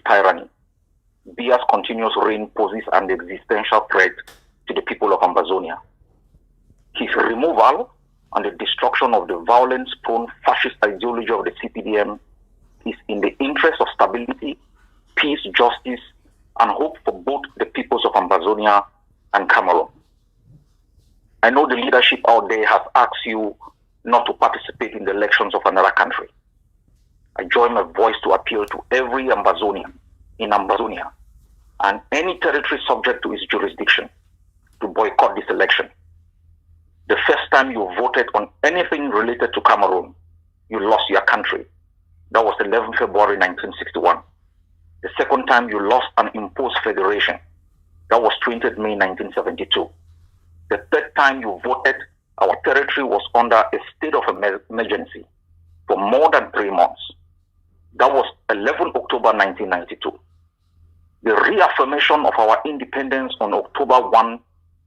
tyranny, Biya's continuous reign poses an existential threat to the people of Ambazonia. His removal and the destruction of the violence-prone fascist ideology of the CPDM is in the interest of stability, peace, justice, and hope for both the peoples of Ambazonia and Cameroon. I know the leadership out there has asked you not to participate in the elections of another country. I join my voice to appeal to every Ambazonian in Ambazonia and any territory subject to its jurisdiction to boycott this election. The first time you voted on anything related to Cameroon, you lost your country. That was 11 February 1961. The second time you lost an imposed federation. That was 20th May 1972. The third time you voted, our territory was under a state of emergency for more than 3 months. That was 11 October 1992. The reaffirmation of our independence on October 1,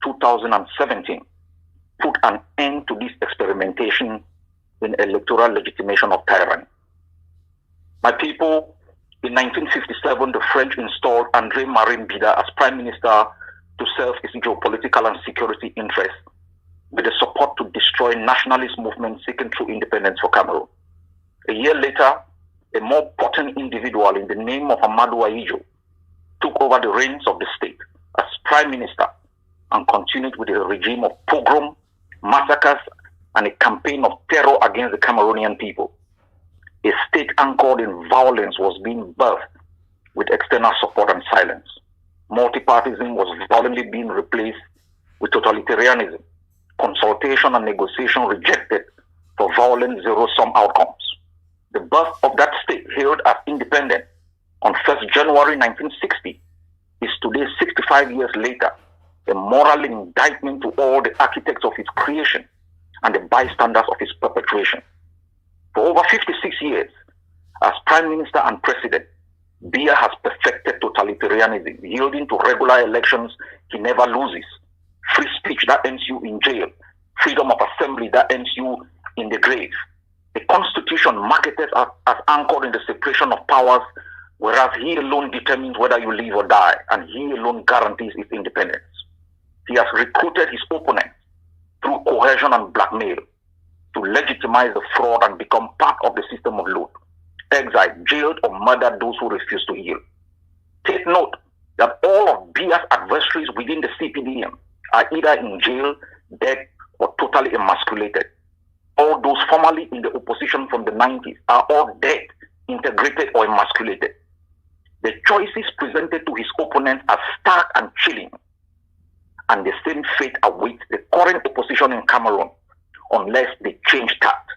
2017 put an end to this experimentation in electoral legitimation of tyranny. My people, in 1957, the French installed André-Marie Biya as Prime Minister to serve its geopolitical and security interests with the support to destroy nationalist movements seeking true independence for Cameroon. A year later, a more potent individual in the name of Amadou Ahidjo took over the reins of the state as Prime Minister and continued with a regime of pogrom, massacres, and a campaign of terror against the Cameroonian people. A state anchored in violence was being birthed with external support and silence. Multipartyism was violently being replaced with totalitarianism, consultation and negotiation rejected for violent zero-sum outcomes. The birth of that state, hailed as independent on 1st January 1960, is today, 65 years later, a moral indictment to all the architects of its creation and the bystanders of its perpetuation. For over 56 years, as Prime Minister and President, Biya has perfected totalitarianism, yielding to regular elections he never loses, free speech that ends you in jail, freedom of assembly that ends you in the grave, a constitution marketed as anchored in the separation of powers, whereas he alone determines whether you live or die, and he alone guarantees its independence. He has recruited his opponents through coercion and blackmail to legitimize the fraud and become part of the system of loot, exiled, jailed, or murdered those who refuse to yield. Take note that all of Biya's adversaries within the CPDM are either in jail, dead, or totally emasculated. All those formerly in the opposition from the 90s are all dead, integrated, or emasculated. The choices presented to his opponents are stark and chilling, and the same fate awaits the current opposition in Cameroon unless they change tact.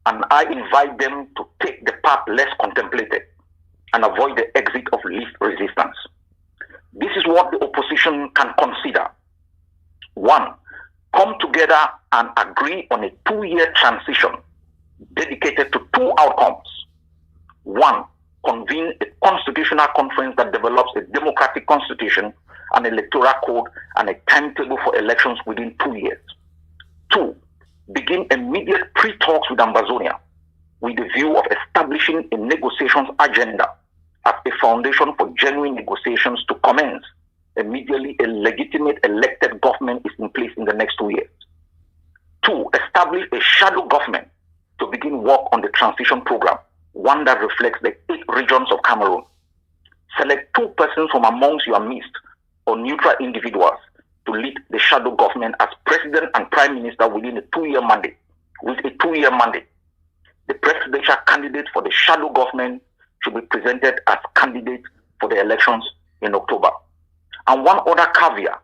And I invite them to take the path less contemplated and avoid the exit of least resistance. This is what the opposition can consider. 1, come together and agree on a 2-year transition dedicated to 2 outcomes. 1, convene a constitutional conference that develops a democratic constitution, an electoral code, and a timetable for elections within 2 years. 2, begin immediate pre-talks with Ambazonia with the view of establishing a negotiations agenda as a foundation for genuine negotiations to commence immediately. A legitimate elected government is in place in the next 2 years. 2, establish a shadow government to begin work on the transition program, one that reflects the 8 regions of Cameroon. Select 2 persons from amongst your midst or neutral individuals to lead the shadow government as president and prime minister within a 2-year mandate. With a 2-year mandate, the presidential candidate for the shadow government should be presented as candidate for the elections in October. And one other caveat,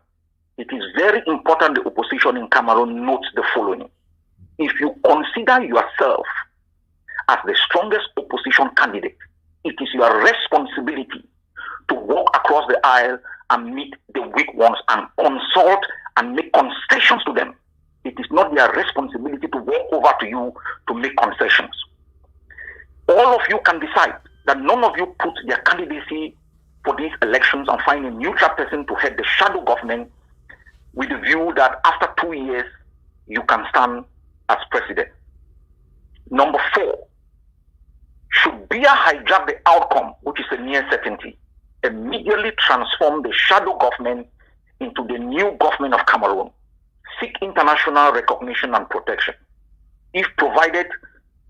it is very important the opposition in Cameroon notes the following. If you consider yourself as the strongest opposition candidate, it is your responsibility to walk across the aisle and meet the weak ones and consult and make concessions to them. It is not their responsibility to walk over to you to make concessions. All of you can decide that none of you put their candidacy for these elections and find a neutral person to head the shadow government with the view that after 2 years, you can stand as president. Number 4, Should Biya hijack the outcome, which is a near certainty, immediately transform the shadow government into the new government of Cameroon, seek international recognition and protection. If provided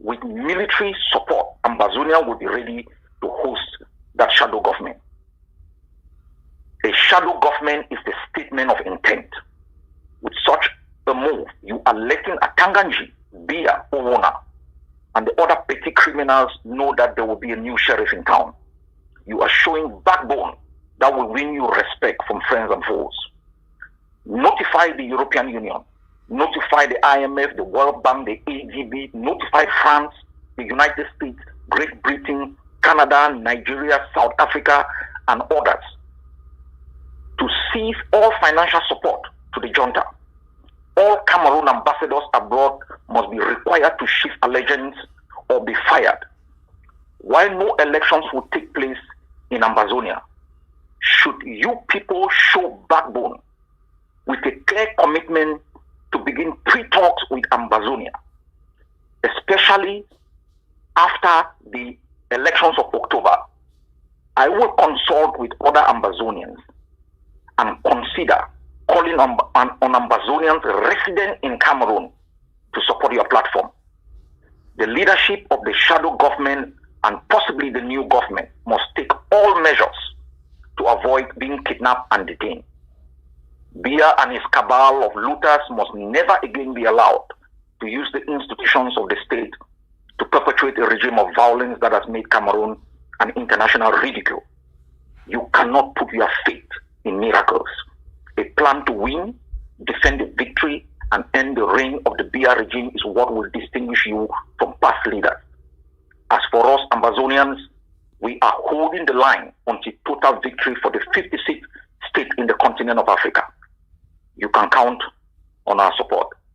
with military support, Ambazonia will be ready to host that shadow government. A shadow government is the statement of intent. With such a move, you are letting Atanganji, Biya, Owona, and the other petty criminals know that there will be a new sheriff in town. You are showing backbone that will win you respect from friends and foes. Notify the European Union, notify the IMF, the World Bank, the ADB, notify France, the United States, Great Britain, Canada, Nigeria, South Africa, and others to cease all financial support to the junta. All Cameroon ambassadors abroad must be required to shift allegiance or be fired. While no elections will take place in Ambazonia, should you people show backbone with a clear commitment to begin pre-talks with Ambazonia, especially after the elections of October, I will consult with other Ambazonians and consider calling on Ambazonians resident in Cameroon to support your platform. The leadership of the shadow government and possibly the new government must take all measures to avoid being kidnapped and detained. Biya and his cabal of looters must never again be allowed to use the institutions of the state to perpetuate a regime of violence that has made Cameroon an international ridicule. You cannot put your faith in miracles. A plan to win, defend the victory, and end the reign of the Biya regime is what will distinguish you from past leaders. As for us Ambazonians, we are holding the line until total victory for the 56th state in the continent of Africa. You can count on our support.